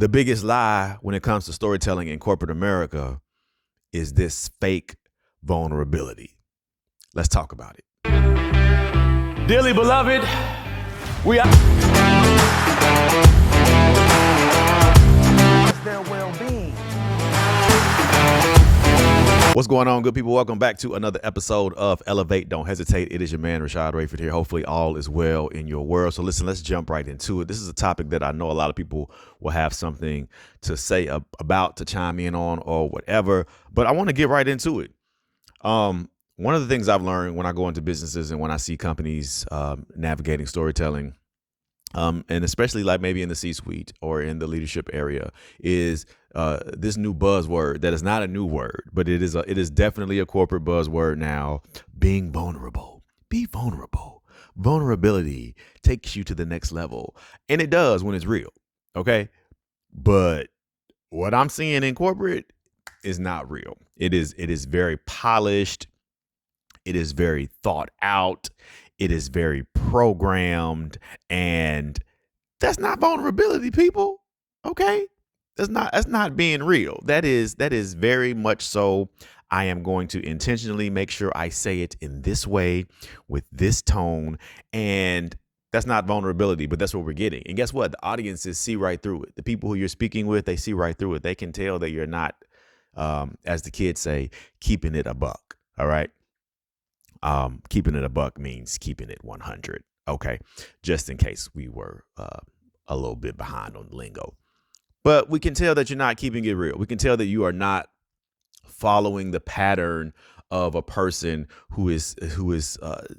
The biggest lie when it comes to storytelling in corporate America is this fake vulnerability. Let's talk about it. Dearly beloved, we are their well-being. What's going on, good people? Welcome back to another episode of Elevate. Don't hesitate. It is your man, Rashad Rayford here. Hopefully all is well in your world. So listen, let's jump right into it. This is a topic that I know a lot of people will have something to say about, to chime in on or whatever, but I want to get right into it. One of the things I've learned when I go into businesses and when I see companies navigating storytelling, and especially like maybe in the C-suite or in the leadership area, is this new buzzword that is not a new word, but it is definitely a corporate buzzword now: being vulnerable. Be vulnerable. Vulnerability takes you to the next level, and it does when it's real. Okay, but what I'm seeing in corporate is not real. It is very polished. It is very thought out. It is very programmed, and that's not vulnerability, people. Okay, that's not being real. That is very much so. I am going to intentionally make sure I say it in this way, with this tone, and that's not vulnerability, but that's what we're getting. And guess what? The audiences see right through it. The people who you're speaking with, they see right through it. They can tell that you're not, as the kids say, keeping it a buck. All right. Keeping it a buck means keeping it 100. Okay. Just in case we were a little bit behind on the lingo, but we can tell that you're not keeping it real. We can tell that you are not following the pattern of a person who is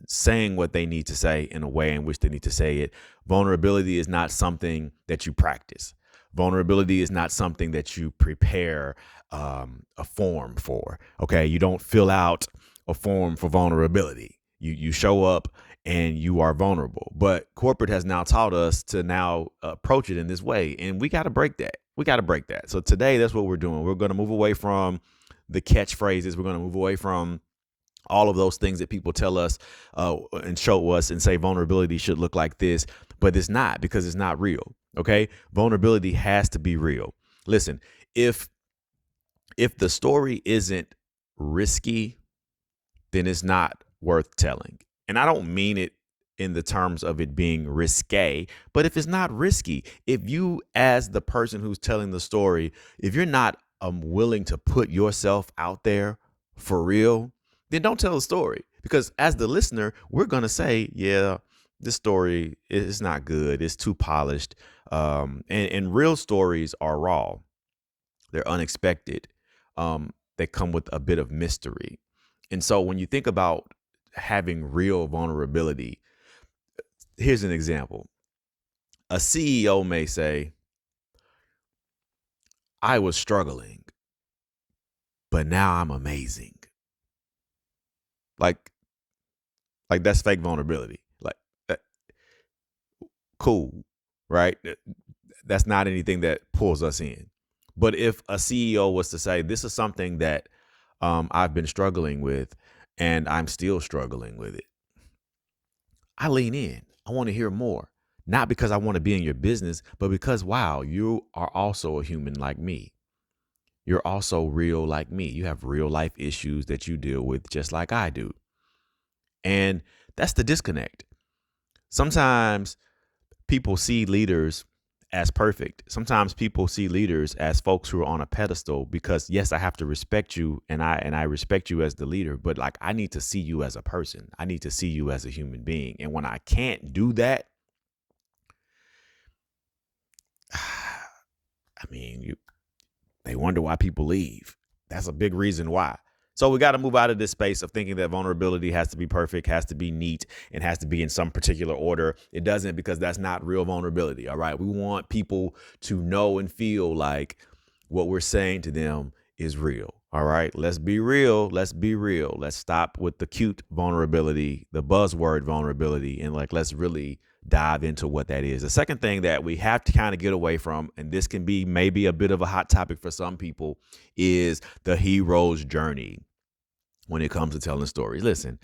saying what they need to say in a way in which they need to say it. Vulnerability is not something that you practice. Vulnerability is not something that you prepare a form for. Okay. You don't fill out a form for vulnerability. You show up and you are vulnerable. But corporate has now taught us to now approach it in this way, and we got to break that. So today, that's what we're doing. We're going to move away from the catchphrases. We're going to move away from all of those things that people tell us and show us and say vulnerability should look like this, but it's not, because it's not real. Okay, vulnerability has to be real. Listen, if the story isn't risky, then it's not worth telling. And I don't mean it in the terms of it being risque, but if it's not risky, if you, as the person who's telling the story, if you're not willing to put yourself out there for real, then don't tell the story. Because as the listener, we're going to say, yeah, this story is not good. It's too polished. And real stories are raw. They're unexpected. They come with a bit of mystery. And so when you think about having real vulnerability, here's an example. A CEO may say, I was struggling, but now I'm amazing. Like that's fake vulnerability. Like that, cool, right? That's not anything that pulls us in. But if a CEO was to say, this is something that I've been struggling with, and I'm still struggling with it, I lean in. I want to hear more, not because I want to be in your business, but because, wow, you are also a human like me. You're also real like me. You have real life issues that you deal with just like I do. And that's the disconnect. Sometimes people see leaders as perfect. Sometimes people see leaders as folks who are on a pedestal because, yes, I have to respect you, and I respect you as the leader, but like, I need to see you as a person. I need to see you as a human being. And when I can't do that, I mean, they wonder why people leave. That's a big reason why. So we got to move out of this space of thinking that vulnerability has to be perfect, has to be neat, and has to be in some particular order. It doesn't, because that's not real vulnerability. All right. We want people to know and feel like what we're saying to them is real. All right. Let's be real. Let's be real. Let's stop with the cute vulnerability, the buzzword vulnerability, and let's really dive into what that is. The second thing that we have to kind of get away from, and this can be maybe a bit of a hot topic for some people, is the hero's journey when it comes to telling stories. Listen,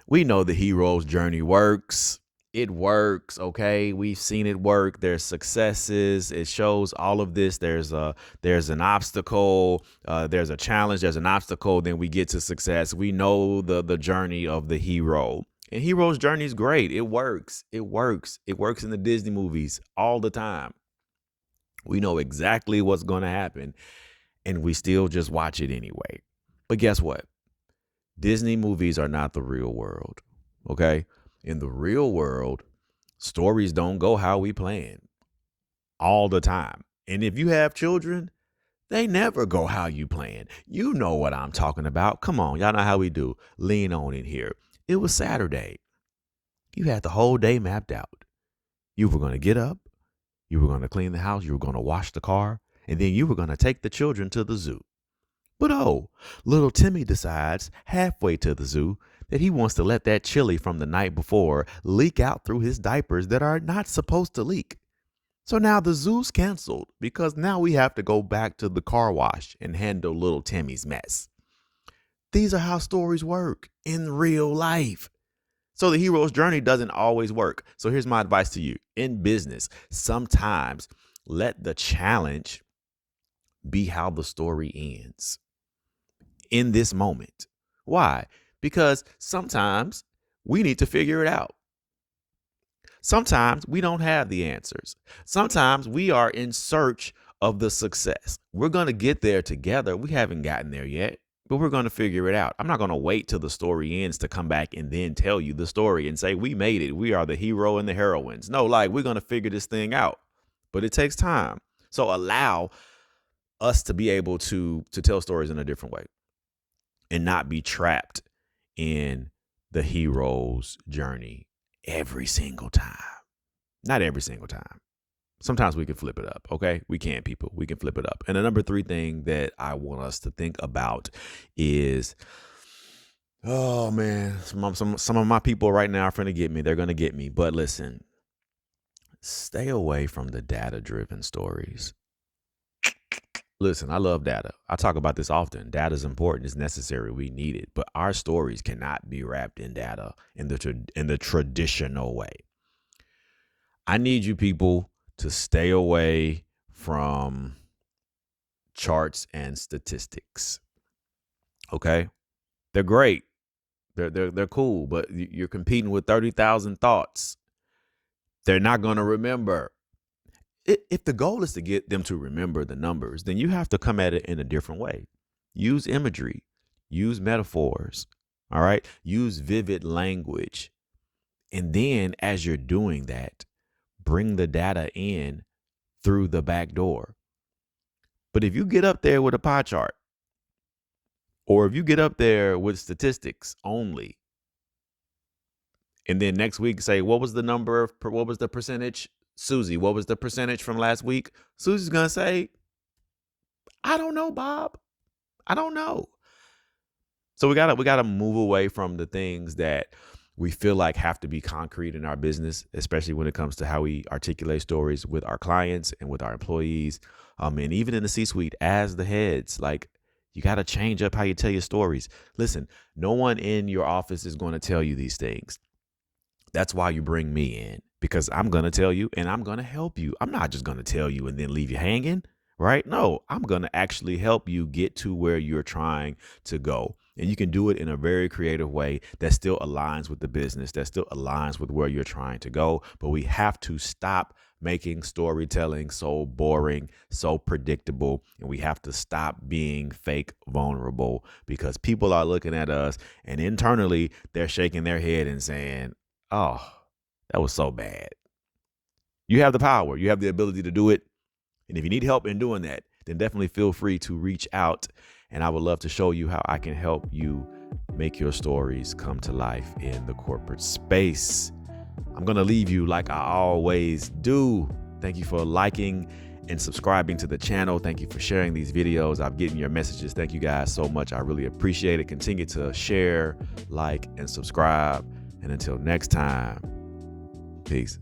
we know the hero's journey works. It works, okay? We've seen it work. There's successes. It shows all of this. There's an obstacle, there's a challenge, there's an obstacle, then we get to success. We know the journey of the hero. And hero's journey is great. It works. It works. It works in the Disney movies all the time. We know exactly what's going to happen, and we still just watch it anyway. But guess what? Disney movies are not the real world, okay? In the real world, stories don't go how we plan all the time. And if you have children, they never go how you plan. You know what I'm talking about. Come on, y'all know how we do. Lean on in here. It was Saturday. You had the whole day mapped out. You were going to get up. You were going to clean the house. You were going to wash the car. And then you were going to take the children to the zoo. But oh, little Timmy decides halfway to the zoo that he wants to let that chili from the night before leak out through his diapers that are not supposed to leak. So now the zoo's canceled because now we have to go back to the car wash and handle little Timmy's mess. These are how stories work in real life. So the hero's journey doesn't always work. So here's my advice to you. In business, sometimes let the challenge be how the story ends in this moment. Why? Because sometimes we need to figure it out. Sometimes we don't have the answers. Sometimes we are in search of the success. We're going to get there together. We haven't gotten there yet, but we're going to figure it out. I'm not going to wait till the story ends to come back and then tell you the story and say, we made it. We are the hero and the heroines. No, like we're going to figure this thing out, but it takes time. So allow us to be able to tell stories in a different way and not be trapped in the hero's journey every single time. Not every single time. Sometimes we can flip it up. Okay. We can, people. We can flip it up. And the number 3 thing that I want us to think about is, oh man, some of my people right now are going to get me. They're going to get me. But listen, stay away from the data-driven stories. Listen, I love data. I talk about this often. Data is important. It's necessary. We need it. But our stories cannot be wrapped in data in the traditional way. I need you people to stay away from charts and statistics. Okay? They're great. They're cool, but you're competing with 30,000 thoughts. They're not going to remember. If the goal is to get them to remember the numbers, then you have to come at it in a different way. Use imagery, use metaphors, all right? Use vivid language. And then as you're doing that, bring the data in through the back door. But if you get up there with a pie chart, or if you get up there with statistics only, and then next week say, what was the percentage? Susie, what was the percentage from last week? Susie's going to say, I don't know, Bob. I don't know. So we got to move away from the things that we feel like have to be concrete in our business, especially when it comes to how we articulate stories with our clients and with our employees. And even in the C-suite as the heads, like you got to change up how you tell your stories. Listen, no one in your office is going to tell you these things. That's why you bring me in, because I'm going to tell you and I'm going to help you. I'm not just going to tell you and then leave you hanging, right? No, I'm going to actually help you get to where you're trying to go. And you can do it in a very creative way that still aligns with the business, that still aligns with where you're trying to go. But we have to stop making storytelling so boring, so predictable. And we have to stop being fake vulnerable, because people are looking at us and internally they're shaking their head and saying, oh, that was so bad. You have the power. You have the ability to do it. And if you need help in doing that, then definitely feel free to reach out. And I would love to show you how I can help you make your stories come to life in the corporate space. I'm going to leave you like I always do. Thank you for liking and subscribing to the channel. Thank you for sharing these videos. I'm getting your messages. Thank you guys so much. I really appreciate it. Continue to share, like, and subscribe. And until next time, peace.